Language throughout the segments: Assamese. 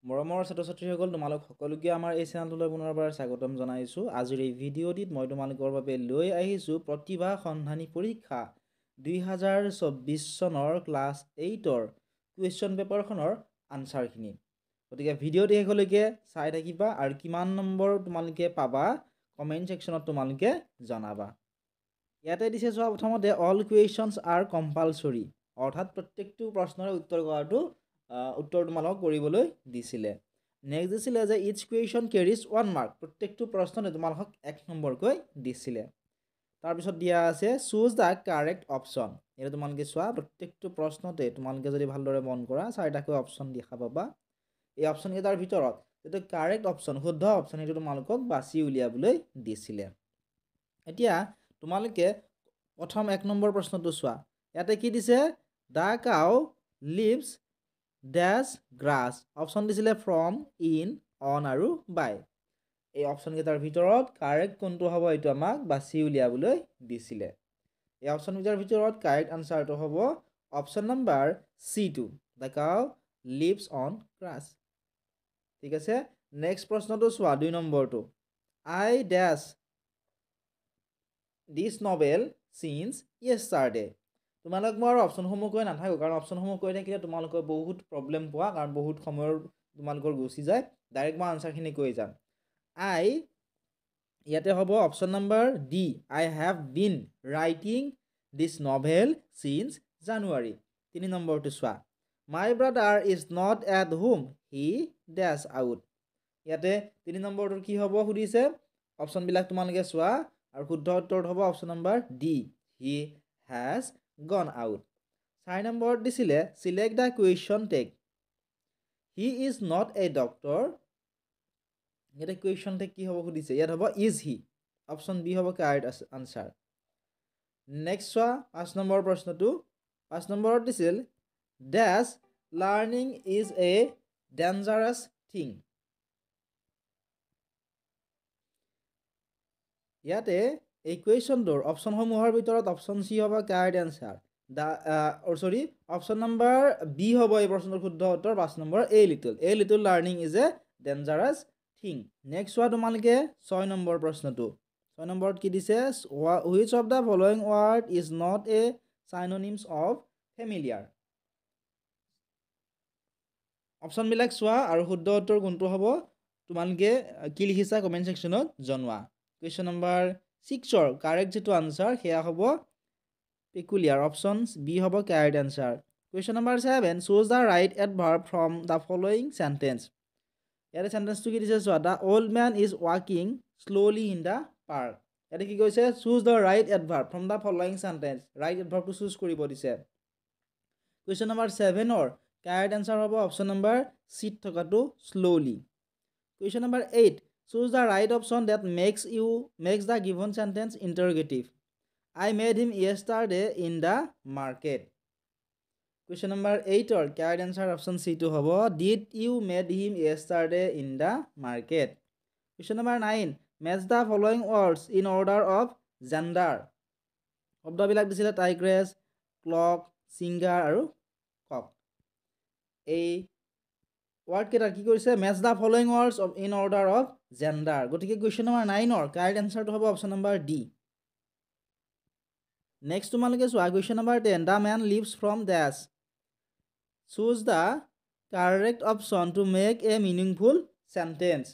মৰমৰ ছাত্ৰ-ছাত্ৰীসকল তোমালোক সকলোকে আমাৰ এই চেনেলটোলৈ পুনৰবাৰ স্বাগতম জনাইছোঁ। আজিৰ এই ভিডিঅ'টিত মই তোমালোকৰ বাবে লৈ আহিছোঁ প্ৰতিভা সন্ধানী পৰীক্ষা 2024 চনৰ ক্লাছ 8ৰ কুৱেশ্যন পেপাৰখনৰ আনচাৰখিনি। গতিকে ভিডিঅ'টি শেষলৈকে চাই থাকিবা আৰু কিমান নম্বৰ তোমালোকে পাবা কমেণ্ট ছেকশ্যনত তোমালোকে জনাবা। ইয়াতে দিছে চোৱা প্ৰথমতে অল কুৱেশ্যনছ আৰ কম্পালচৰি, অৰ্থাৎ প্ৰত্যেকটো প্ৰশ্নৰে উত্তৰ তোমালোকক কৰিবলৈ দিছিলে। নেক্সট দিছিলে যে ইচ কুৱেশ্যন কেৰিজ 1 মাৰ্ক, প্ৰত্যেকটো প্ৰশ্নতে তোমালোকক 1 নম্বৰকৈ দিছিলে। তাৰপিছত দিয়া আছে চুজ দ্য কাৰেক্ট অপশ্যন, এইটো তোমালোকে চোৱা প্ৰত্যেকটো প্ৰশ্নতে তোমালোকে যদি ভালদৰে মন কৰা 4টাকৈ অপশ্যন দেখা পাবা। এই অপশ্যনকেইটাৰ ভিতৰত যিটো কাৰেক্ট অপশ্যন, শুদ্ধ অপশ্যন, সেইটো তোমালোকক বাছি উলিয়াবলৈ দিছিলে। এতিয়া তোমালোকে প্ৰথম 1 নম্বৰ প্ৰশ্নটো চোৱা। ইয়াতে কি দিছে, the cow lives dash grass, option দিছিলে ফ্ৰম, ইন, অন আৰু বাই। এই অপশ্যনকেইটাৰ ভিতৰত কাৰেক্ট কোনটো হ'ব এইটো আমাক বাছি উলিয়াবলৈ দিছিলে। এই অপশ্যনকেইটাৰ ভিতৰত কাৰেক্ট আনচাৰটো হ'ব option number C2, the cow lives on grass. ঠিক আছে, নেক্সট প্ৰশ্নটো চোৱা 2 নম্বৰটো। I dash this novel since yesterday. তোমালোক মই আৰু অপশ্যনসমূহ কৈ নাথাকোঁ, কাৰণ অপশ্যনসমূহ কৈ থাকিলে তোমালোকৰ বহুত প্ৰব্লেম পোৱা, কাৰণ বহুত সময়ৰ তোমালোকৰ গুচি যায়। ডাইৰেক্ট মই আনচাৰখিনি কৈ যাম। ইয়াতে হ'ব option number D, I have been writing this novel since January. 3 নম্বৰটো চোৱা। My brother is not at home, he dash out. ইয়াতে 3 নম্বৰটোৰ কি হ'ব সুধিছে, অপশ্যনবিলাক তোমালোকে চোৱা আৰু শুদ্ধ উত্তৰটো হ'ব option number D, he has gone out. 4 নম্বৰত দিছিলে select the question tag, he is not a doctor. ইয়াতে কুৱেশ্যন টেগ কি হ'ব সুধিছে, ইয়াত হ'ব ইজ হি, অপশ্যন বি হ'ব কাৰেক্ট আনচাৰ। নেক্সট চোৱা 5 নম্বৰ প্ৰশ্নটো। 5 নম্বৰত দিছিল dash learning is a dangerous thing. ইয়াতে এই কুৱেশ্যনটোৰ অপশ্যনসমূহৰ ভিতৰত অপশ্যন চি হ'ব correct answer. Option number B হ'ব এই প্ৰশ্নটোৰ শুদ্ধ উত্তৰ। 5 number a little learning is a dangerous thing. Next চোৱা তোমালোকে 6 নম্বৰ প্ৰশ্নটো। 6 নম্বৰত কি দিছে, which of the following word is not a synonyms of familiar. অপশ্যনবিলাক চোৱা আৰু শুদ্ধ উত্তৰ কোনটো হ'ব তোমালোকে কি লিখিছা কমেণ্ট ছেকশ্যনত জনোৱা। কুৱেশ্যন নম্বৰ 6ৰ কাৰেক্ট যিটো আনচাৰ সেয়া হ'ব পেকুলিয়াৰ, অপশ্যন বি হ'ব correct answer. Question number 7, choose the right adverb from the following sentence. ইয়াতে চেণ্টেন্সটো কি দিছে চোৱা, দ্য অল্ড মেন ইজ ৱাকিং শ্ল'লি ইন দ্য পাৰ্ক। ইয়াতে কি কৈছে, choose the right adverb from the following sentence, right এডভাৰ্বটো চুজ কৰিব দিছে। কুৱেশ্যন নম্বৰ 7ৰ কাৰেক্ট আনচাৰ হ'ব অপশ্যন নম্বৰ চিত থকাটো slowly. Question number 8, choose the right option that makes the given sentence interrogative. I met him yesterday in the market. Question number 8ৰ correct answer option C to হ'ব did you met him yesterday in the market. Question number 9, match the following words in order of gender. শব্দবিলাক দিছিলে tigress, clock, singer আৰু cock. এই word কেইটা কি কৰিছে, match the following words in order of gender. গতিকে question number 9ৰ correct answer to হ'ব option number D. Next তোমালোকে চোৱা question number 10, the man leaves from dash. Choose the correct option to make a meaningful sentence.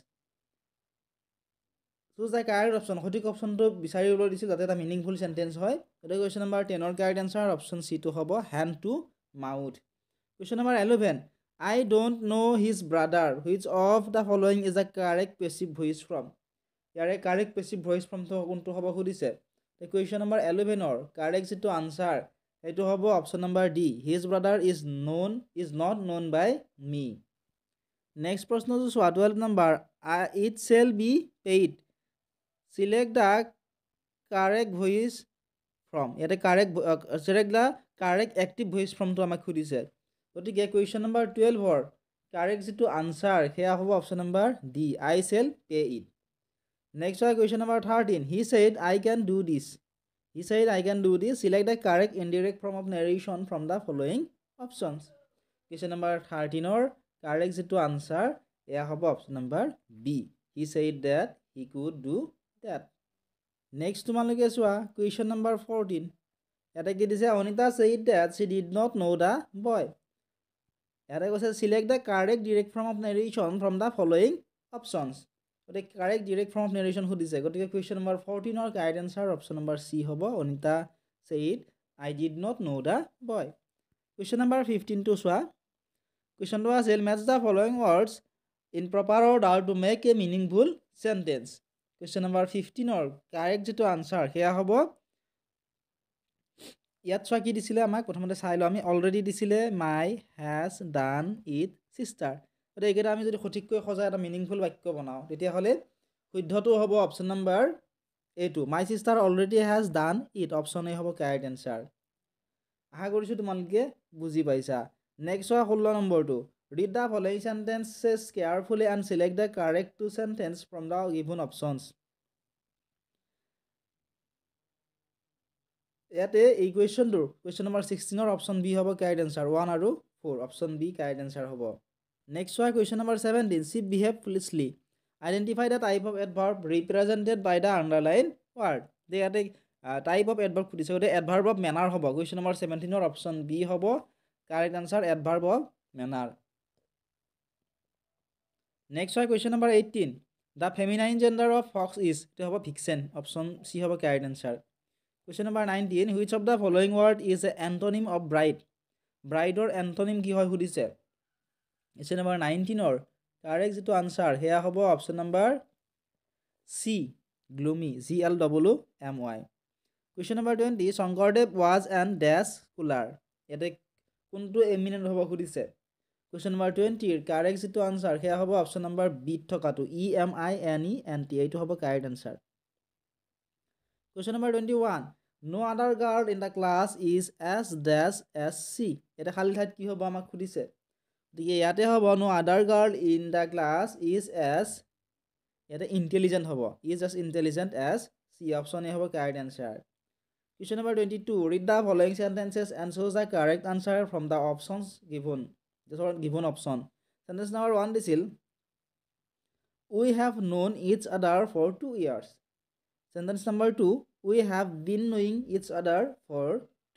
Choose the correct option, সঠিক অপশ্যনটো বিচাৰি উলিয়াই দিছিল যাতে এটা মিনিংফুল সেন্টেন্স হয়। গতিকে question number 10ৰ correct answer option C to হ'ব hand to mouth. Question number 11, I don't know his brother, which of the following is the correct passive voice form. ইয়াৰে correct passive voice form তো কোনটো হ'ব সুধিছে। Question number 11ৰ correct যিটো answer সেইটো হ'ব option number D, his brother is not known by me. Next প্ৰশ্নটো চোৱা 12 number, it shall be paid. Select the correct voice from. ইয়াতে select the correct active voice from তো আমাক সুধিছে। গতিকে question number 12ৰ correct যিটো answer সেয়া হ'ব option number D, I shall pay it. Next question number 13, he said I can do this. He said I can do this. Select the correct indirect form of narration from the following options. Question number 13 or correct যেটো আনসাৰ এয়া হ'ব option number B he said that he could do that next তোমালোকে চোৱা question number 14 এটা কি দিছে Anita said that she did not know the boy এটা কৈছে select the correct direct form of narration from the following options ওতে correct direct form of narration সুধিছে গতিকে question number 14 ৰ correct answer option number C হ'ব Anita said I did not know the boy question number 15 to চোৱা question টো আছিল match the following words in proper order to make a meaningful sentence question number 15 ৰ correct যেটো answer হেয়া হ'ব ইয়াত চোৱা কি দিছিলে আমাক প্ৰথমতে চাই লও আমি অলৰেডি দিছিলে my has done it sister গতিকে এইকেইটা আমি যদি সঠিককৈ সজাই এটা মিনিংফুল বাক্য বনাও তেতিয়া হলে শুদ্ধটো হ'ব option number A2 my sister already has done it option A হ'ব কাৰেক্ট আনসাৰ আশা কৰিছো তোমালোকে বুজি পাইছা নেক্সট হয় 16 নম্বৰটো read the following sentences carefully and select the correct two sentence from the given options ইয়াতে এই কোৱেশ্চনটো কোৱেশ্চন নম্বৰ 16 ৰ অপচন বি হ'ব কাৰেক্ট আনসাৰ 1 আৰু 4 অপচন বি কাৰেক্ট আনসাৰ হ'ব নেক্সট হয় question number 17 she behaved foolishly identify the type of adverb represented by the underlined word দে ইয়াতে টাইপ অফ এডভাৰ্ব খুদিছে ওতে এডভাৰ্ব অফ ম্যানাৰ হ'ব কোৱেশ্চন নম্বৰ 17 ৰ অপচন বি হ'ব কাৰেক্ট আনসাৰ এডভাৰ্ব অফ ম্যানাৰ নেক্সট হয় question number 18 the feminine gender of fox is এটা হ'ব vixen অপচন সি হ'ব correct answer Question number 19 which of the following word is an antonym of bride bride or antonym কি হয় সুধিছে question number 19 or correct যেটো answer হেয়া হ'ব option number C gloomy GLWMY question number 20 Shankardev was an dash scholar এতে কোনটো eminent হ'ব সুধিছে question number 20 correct যেটো answer হেয়া হ'ব option number B থকাটো EMINENT এইটো হ'ব correct answer Question number 21 no other girl in the class is as dash as she এটা খালি ঠাইত কি হ'ব আমাক খুদিছে দিকে ইয়াতে হ'ব no other girl in the class is as এটা intelligent হ'ব is as intelligent as C option A হ'ব correct answer Question number 22 read the following sentences and choose the correct answer from the options given given option sentence number 1 দিছিল we have known each other for 2 years Sentence number 2 we have been knowing each other for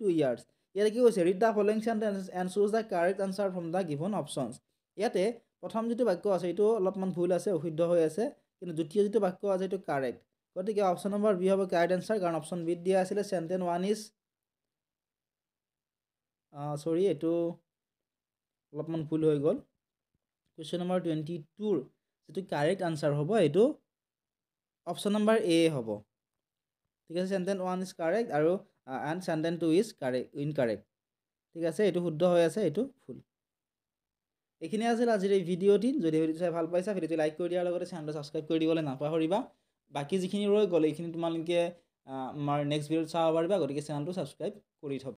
2 years ইয়াতে কি কৈছে read the following sentences and choose the correct answer from the given options ইয়াতে প্ৰথম যেটো বাক্য আছে এটো অলপমান ভুল আছে অশুদ্ধ হৈ আছে কিন্তু দ্বিতীয় যেটো বাক্য আছে এটো কারেক্ট গতিকে অপচন নম্বৰ বি হ'ব কাৰেক্ট আনসাৰ কাৰণ অপচন বি দিয়া আছিল সেন্টেন্স 1 ইজ সৰি এটো অলপমান ভুল হৈ গল কোৱেশ্চন নম্বৰ 22 ৰ যেটো কাৰেক্ট আনসাৰ হ'ব এটো অপচন নম্বৰ এ হ'ব ঠিক আছে সেন্টেন্স 1 ইজ কাৰেক্ট আৰু and sentence 2 is correct incorrect ঠিক আছে এটো শুদ্ধ হৈ আছে এটো ভুল এখিনি আছিল আজিৰ এই ভিডিওটি যদি ভিডিও চাই ভাল পাইছা ভিডিওটি লাইক কৰি দিয়াৰ লগতে চেনেলটো সাবস্ক্ৰাইব কৰি দিবলৈ নাপাহৰিবা বাকি যিখিনি ৰৈ গ'ল এইখিনি তোমালোকে আমাৰ নেক্সট ভিডিওত চাব পাৰিবা গতিকে চেনেলটো সাবস্ক্ৰাইব কৰি থব